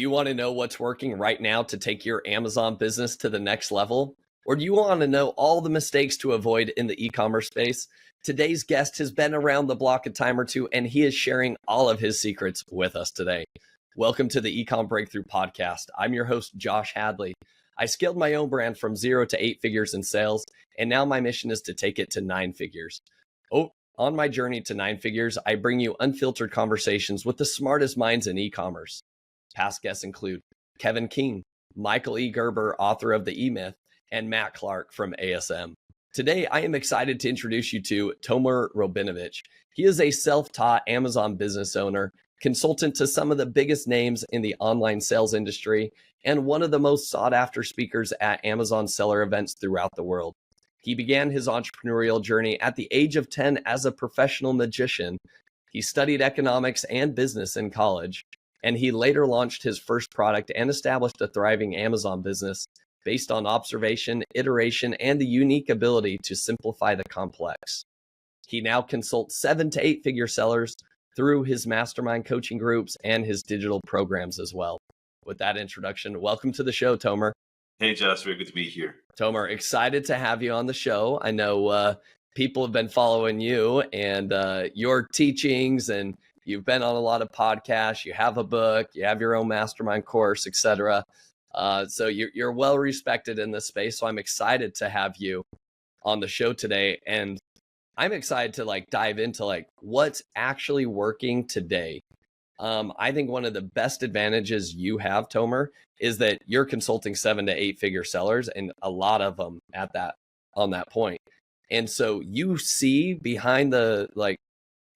You want to know what's working right now to take your Amazon business to the next level? Or do you want to know all the mistakes to avoid in the e-commerce space? Today's guest has been around the block a time or two, and he is sharing all of his secrets with us today. Welcome to the Ecomm Breakthrough Podcast. I'm your host, Josh Hadley. I scaled my own brand from 0 to 8 figures in sales, and now my mission is to take it to 9 figures. On my journey to 9 figures, I bring you unfiltered conversations with the smartest minds in e-commerce. Past guests include Kevin King, Michael E. Gerber, author of The E-Myth, and Matt Clark from ASM. Today, I am excited to introduce you to Tomer Rabinovich. He is a self-taught Amazon business owner, consultant to some of the biggest names in the online sales industry, and one of the most sought-after speakers at Amazon seller events throughout the world. He began his entrepreneurial journey at the age of 10 as a professional magician. He studied economics and business in college, and he later launched his first product and established a thriving Amazon business based on observation, iteration, and the unique ability to simplify the complex. He now consults 7 to 8 figure sellers through his mastermind coaching groups and his digital programs as well. With that introduction, welcome to the show, Tomer. Hey, Josh, very good to be here. Tomer, excited to have you on the show. I know people have been following you and your teachings, and you've been on a lot of podcasts. You have a book, you have your own mastermind course, etc. So you're well respected in this space. So I'm excited to have you on the show today, and I'm excited to dive into what's actually working today. I think one of the best advantages you have, Tomer, is that you're consulting 7 to 8 figure sellers, and a lot of them on that point. And so you see behind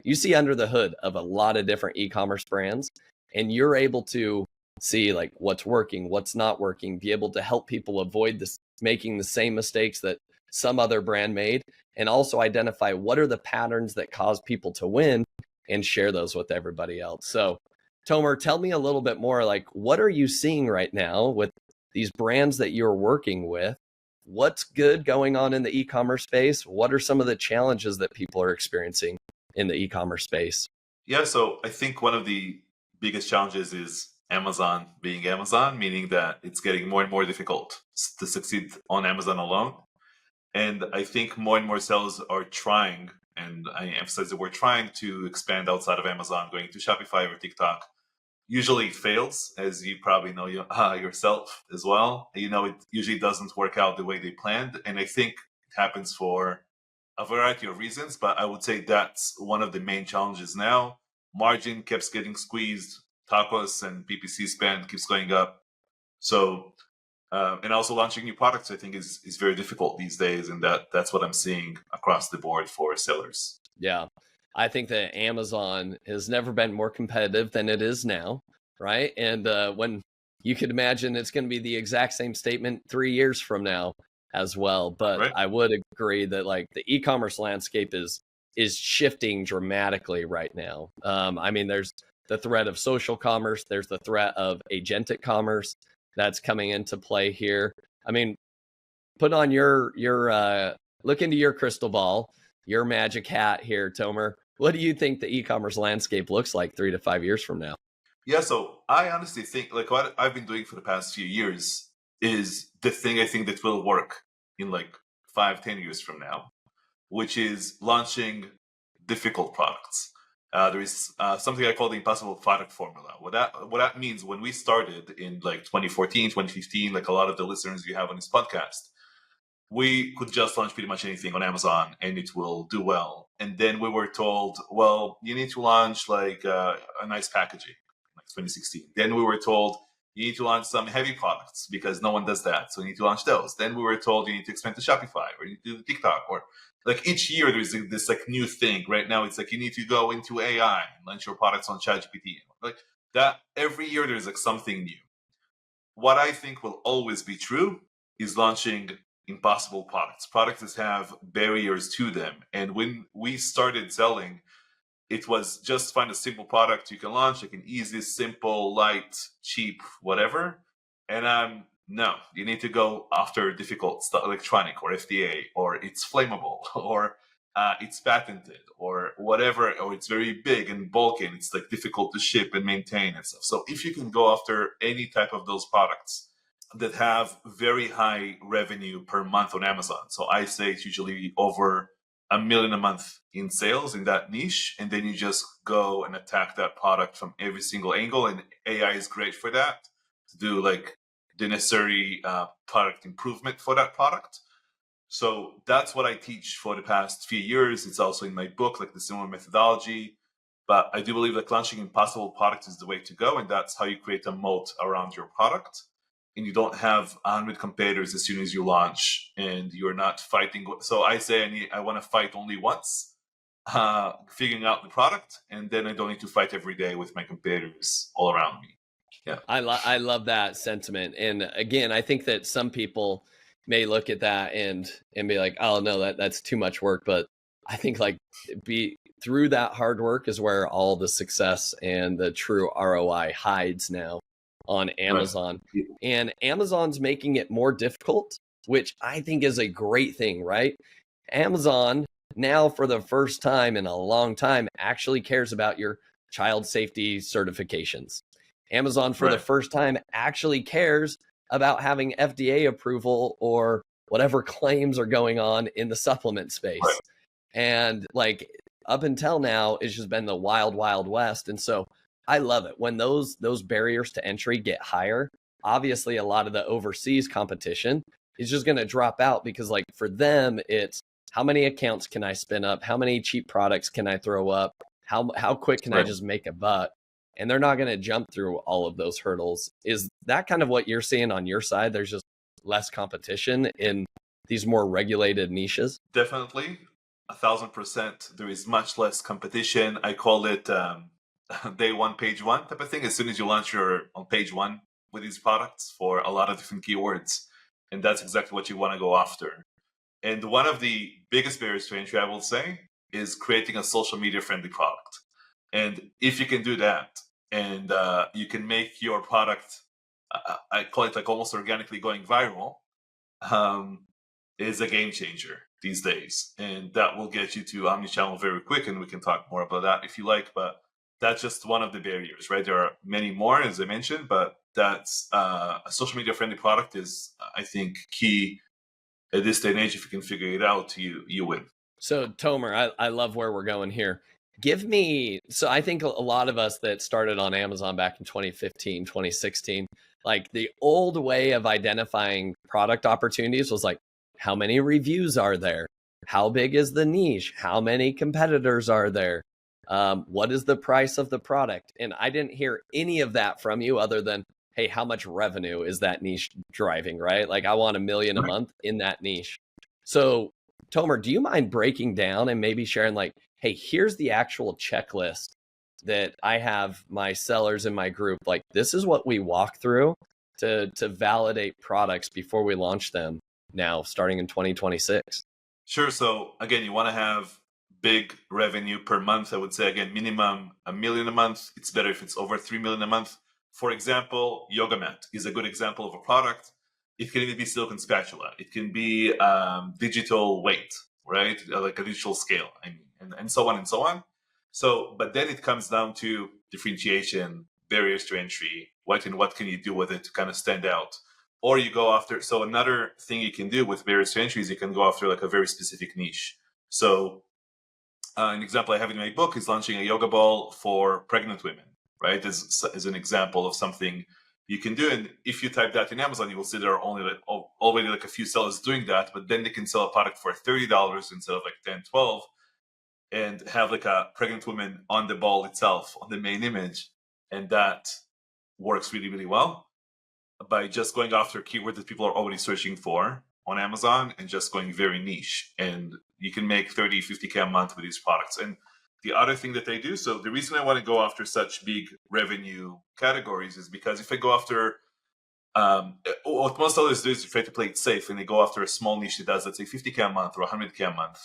you see under the hood of a lot of different e-commerce brands, and you're able to see what's working, what's not working, be able to help people avoid making the same mistakes that some other brand made, and also identify what are the patterns that cause people to win and share those with everybody else. So Tomer, tell me a little bit more, what are you seeing right now with these brands that you're working with? What's good going on in the e-commerce space? What are some of the challenges that people are experiencing in the e-commerce space? Yeah, so I think one of the biggest challenges is Amazon being Amazon, meaning that it's getting more and more difficult to succeed on Amazon alone. And I think more and more sellers are trying, and I emphasize that we're trying to expand outside of Amazon, going to Shopify or TikTok. Usually it fails, as you probably know yourself as well. It usually doesn't work out the way they planned. And I think it happens for a variety of reasons, but I would say that's one of the main challenges now. Margin keeps getting squeezed, tacos and PPC spend keeps going up. So, and also launching new products, I think is very difficult these days. And that's what I'm seeing across the board for sellers. Yeah. I think that Amazon has never been more competitive than it is now, right? And when you could imagine it's going to be the exact same statement 3 years from now as well. But Right. I would agree that the e-commerce landscape is shifting dramatically right now. I mean, there's the threat of social commerce. There's the threat of agentic commerce that's coming into play here. I mean, put on your look into your crystal ball, your magic hat here, Tomer. What do you think the e-commerce landscape looks like 3 to 5 years from now? Yeah, so I honestly think what I've been doing for the past few years is the thing I think that will work in 5-10 years from now, which is launching difficult products. There is something I call the impossible product formula. What that means, when we started in 2014, 2015, a lot of the listeners you have on this podcast, we could just launch pretty much anything on Amazon and it will do well. And then we were told, well, you need to launch a nice packaging, 2016. Then we were told you need to launch some heavy products because no one does that. So you need to launch those. Then we were told you need to expand to Shopify or you need to do TikTok, or each year there's this new thing. Right now it's you need to go into AI and launch your products on ChatGPT. That every year there's something new. What I think will always be true is launching impossible products that have barriers to them. And when we started selling, it was just find a simple product you can launch, an easy, simple, light, cheap, whatever. And no, you need to go after difficult stuff, electronic or FDA, or it's flammable, or it's patented or whatever, or it's very big and bulky and it's like difficult to ship and maintain and stuff. So if you can go after any type of those products that have very high revenue per month on Amazon, so I say it's usually over $1 million a month in sales in that niche, and then you just go and attack that product from every single angle, and AI is great for that, to do like the necessary product improvement for that product. So that's what I teach for the past few years. It's also in my book, like the similar methodology. But I do believe that launching impossible products is the way to go, and that's how you create a moat around your product. And you don't have 100 competitors as soon as you launch, and you're not fighting. So I say I want to fight only once, figuring out the product, and then I don't need to fight every day with my competitors all around me. Yeah, I love that sentiment. And again, I think that some people may look at that and be like, oh no, that's too much work. But I think like through that hard work is where all the success and the true ROI hides now on Amazon. right. And Amazon's making it more difficult, which I think is a great thing, right? Amazon now, for the first time in a long time, actually cares about your child safety certifications. Amazon, for the first time, actually cares about having FDA approval or whatever claims are going on in the supplement space. Right. And like up until now, it's just been the wild, wild west. And so I love it when those barriers to entry get higher. Obviously, a lot of the overseas competition is just going to drop out because like for them, it's how many accounts can I spin up? How many cheap products can I throw up? How quick can I just make a buck? And they're not going to jump through all of those hurdles. Is that kind of what you're seeing on your side? There's just less competition in these more regulated niches? Definitely, 1,000%. There is much less competition. I call it day one, page one type of thing. As soon as you launch, you're on page one with these products for a lot of different keywords. And that's exactly what you want to go after. And one of the biggest barriers to entry, I will say, is creating a social media friendly product. And if you can do that, and you can make your product, I call it like almost organically going viral, is a game changer these days. And that will get you to omnichannel very quick. And we can talk more about that if you like. But that's just one of the barriers, right? There are many more, as I mentioned, but that's a social media friendly product is, I think, key at this day and age. If you can figure it out, you win. So Tomer, I love where we're going here. So I think a lot of us that started on Amazon back in 2015, 2016, like the old way of identifying product opportunities was like, how many reviews are there? How big is the niche? How many competitors are there? What is the price of the product? And I didn't hear any of that from you other than, hey, how much revenue is that niche driving, right? Like I want $1 million a month in that niche. So Tomer, do you mind breaking down and maybe sharing like, hey, here's the actual checklist that I have my sellers in my group. Like, this is what we walk through to validate products before we launch them now, starting in 2026. Sure. So again, you want to have big revenue per month. I would say, again, minimum $1 million a month. It's better if it's over $3 million a month. For example, yoga mat is a good example of a product. It can even be silicone spatula. It can be digital weight, right? Like a digital scale, and so on and so on. So, but then it comes down to differentiation, barriers to entry, what can you do with it to kind of stand out? Or you go after, so another thing you can do with barriers to entry is you can go after like a very specific niche. So an example I have in my book is launching a yoga ball for pregnant women, right? As an example of something you can do. And if you type that in Amazon, you will see there are already like a few sellers doing that, but then they can sell a product for $30 instead of like 10, 12, and have like a pregnant woman on the ball itself, on the main image. And that works really, really well by just going after keywords that people are already searching for on Amazon and just going very niche. And you can make 30, 50K a month with these products. And the other thing that they do, so the reason I want to go after such big revenue categories is because if I go after, what most others do is try to play it safe and they go after a small niche that does, let's say 50K a month or 100K a month.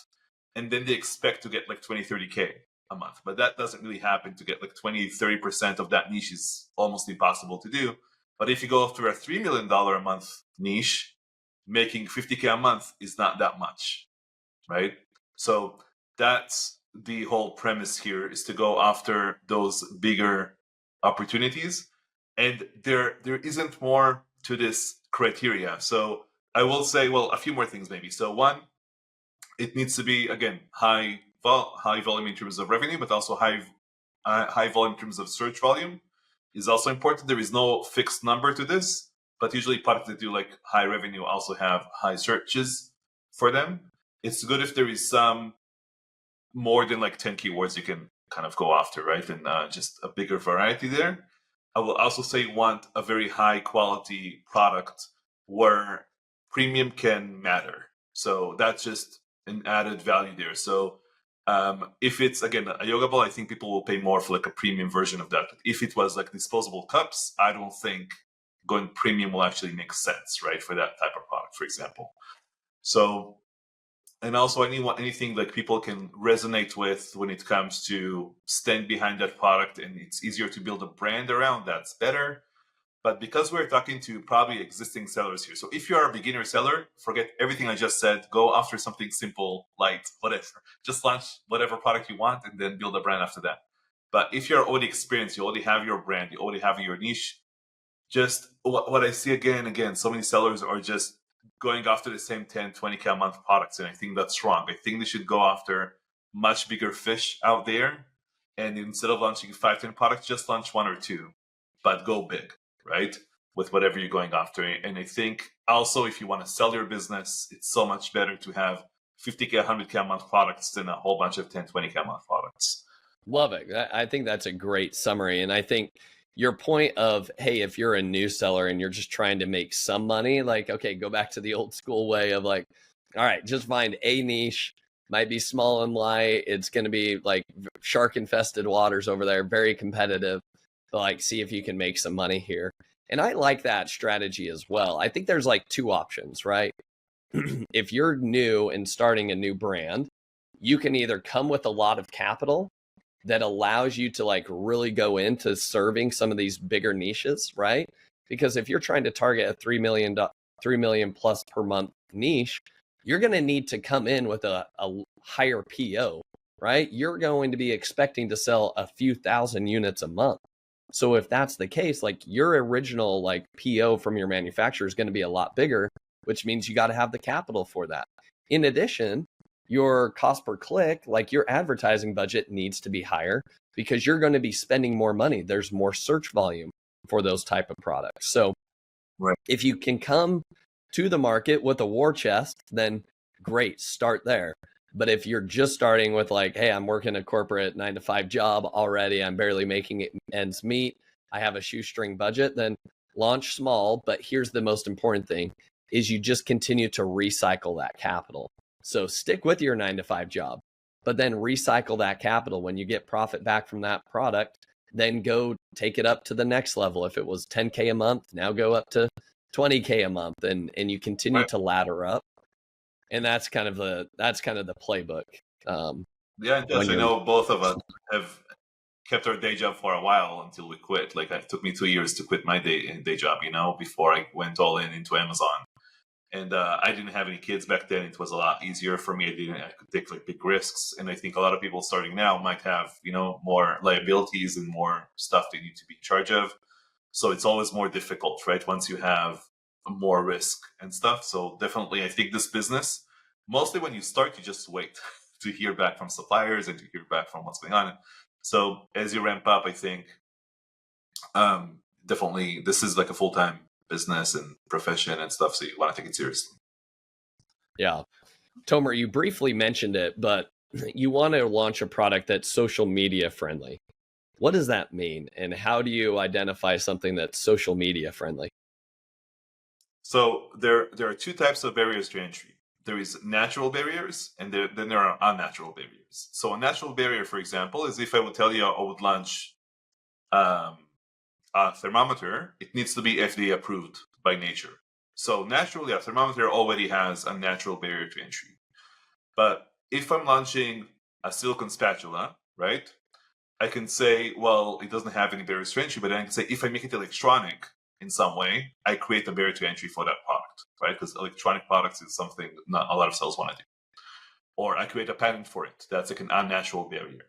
And then they expect to get like 20, 30K a month. But that doesn't really happen. To get like 20, 30% of that niche is almost impossible to do. But if you go after a $3 million a month niche, making 50K a month is not that much, right? So that's the whole premise here, is to go after those bigger opportunities. And there isn't more to this criteria. So I will say, well, a few more things maybe. So one, it needs to be, again, high volume in terms of revenue, but also high volume in terms of search volume is also important. There is no fixed number to this, but usually products that do like high revenue also have high searches for them. It's good if there is some more than like 10 keywords you can kind of go after, right? And just a bigger variety there. I will also say want a very high quality product where premium can matter. So that's just an added value there. So if it's, again, a yoga ball, I think people will pay more for like a premium version of that. But if it was like disposable cups, I don't think going premium will actually make sense, right? For that type of product, for example. So, and also anything like people can resonate with when it comes to stand behind that product, and it's easier to build a brand around, that's better. But because we're talking to probably existing sellers here, so if you are a beginner seller, forget everything I just said, go after something simple, light, whatever. Just launch whatever product you want and then build a brand after that. But if you're already experienced, you already have your brand, you already have your niche, just what I see again, so many sellers are just going after the same 10, 20K a month products. And I think that's wrong. I think they should go after much bigger fish out there. And instead of launching 5, 10 products, just launch 1 or 2, but go big, right? With whatever you're going after. And I think also if you want to sell your business, it's so much better to have 50K, 100K a month products than a whole bunch of 10, 20K a month products. Love it. I think that's a great summary. And I think your point of, hey, if you're a new seller and you're just trying to make some money, like, okay, go back to the old school way of like, all right, just find a niche, might be small and light. It's going to be like shark infested waters over there, very competitive, but like, see if you can make some money here. And I like that strategy as well. I think there's like 2 options, right? If you're new and starting a new brand, you can either come with a lot of capital that allows you to like really go into serving some of these bigger niches, right? Because if you're trying to target a 3 million plus per month niche, you're going to need to come in with a higher PO, right? You're going to be expecting to sell a few thousand units a month. So if that's the case, like your original like PO from your manufacturer is going to be a lot bigger, which means you got to have the capital for that. In addition, your cost per click, like your advertising budget needs to be higher because you're going to be spending more money. There's more search volume for those type of products. So right. If you can come to the market with a war chest, then great, start there. But if you're just starting with like, hey, I'm working a corporate 9-to-5 job already, I'm barely making it ends meet, I have a shoestring budget, then launch small. But here's the most important thing is you just continue to recycle that capital. So stick with your 9-to-5 job, but then recycle that capital. When you get profit back from that product, then go take it up to the next level. If it was 10K a month, now go up to 20K a month, and you continue Right. to ladder up. And that's kind of the playbook. Yeah, and Josh, I know both of us have kept our day job for a while until we quit. Like it took me 2 years to quit my day job, before I went all in into Amazon. And I didn't have any kids back then. It was a lot easier for me. I could take like big risks. And I think a lot of people starting now might have, more liabilities and more stuff they need to be in charge of. So it's always more difficult, right? Once you have more risk and stuff. So definitely, I think this business, mostly when you start, you just wait to hear back from suppliers and to hear back from what's going on. So as you ramp up, I think definitely this is like a full-time business and profession and stuff. So you want to take it seriously. Yeah. Tomer, you briefly mentioned it, but you want to launch a product that's social media friendly. What does that mean? And how do you identify something that's social media friendly? So there are 2 types of barriers to entry. There is natural barriers, and then there are unnatural barriers. So a natural barrier, for example, is if I would tell you I would launch a thermometer, it needs to be FDA approved by nature. So naturally, a thermometer already has a natural barrier to entry. But if I'm launching a silicone spatula, right, I can say, well, it doesn't have any barriers to entry, but then I can say, if I make it electronic in some way, I create a barrier to entry for that product, right? Because electronic products is something not a lot of sellers want to do. or I create a patent for it. That's like an unnatural barrier.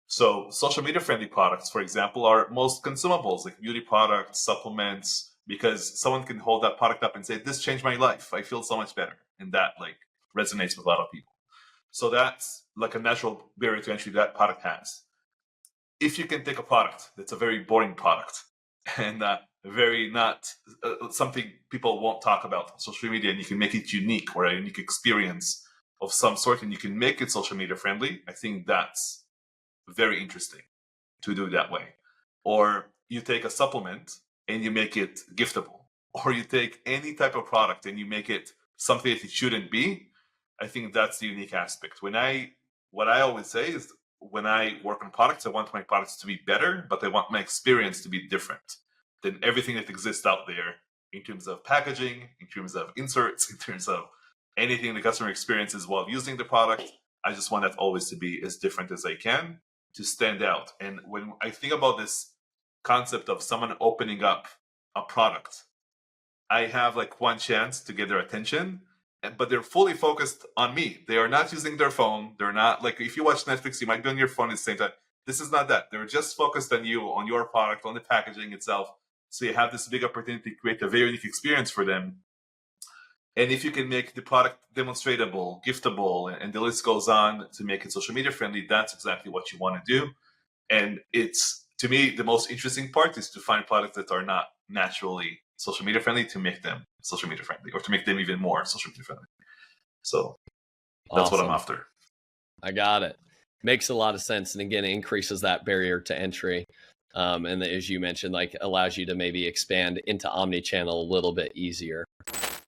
So social media friendly products, for example, are most consumables, like beauty products, supplements, because someone can hold that product up and say, this changed my life. I feel so much better. And that like resonates with a lot of people. So that's like a natural barrier to entry that product has. If you can take a product that's a very boring product and very not something people won't talk about on social media, and you can make it unique or a unique experience of some sort, and you can make it social media friendly, I think that's very interesting to do that way. Or you take a supplement and you make it giftable, or you take any type of product and you make it something that it shouldn't be. I think that's the unique aspect. What I always say is, when I work on products, I want my products to be better, but I want my experience to be different than everything that exists out there in terms of packaging, in terms of inserts, in terms of anything the customer experiences while using the product. I just want that always to be as different as I can to stand out. And when I think about this concept of someone opening up a product, I have like one chance to get their attention, but they're fully focused on me. They are not using their phone. They're not like, if you watch Netflix, you might be on your phone at the same time. This is not that. They're just focused on you, on your product, on the packaging itself. So you have this big opportunity to create a very unique experience for them. And if you can make the product demonstratable, giftable, and the list goes on to make it social media friendly, that's exactly what you want to do. And it's, to me, the most interesting part is to find products that are not naturally social media friendly, to make them social media friendly, or to make them even more social media friendly. So that's what I'm after. I got it. Makes a lot of sense. And again, it increases that barrier to entry. And as you mentioned, like allows you to maybe expand into omni-channel a little bit easier.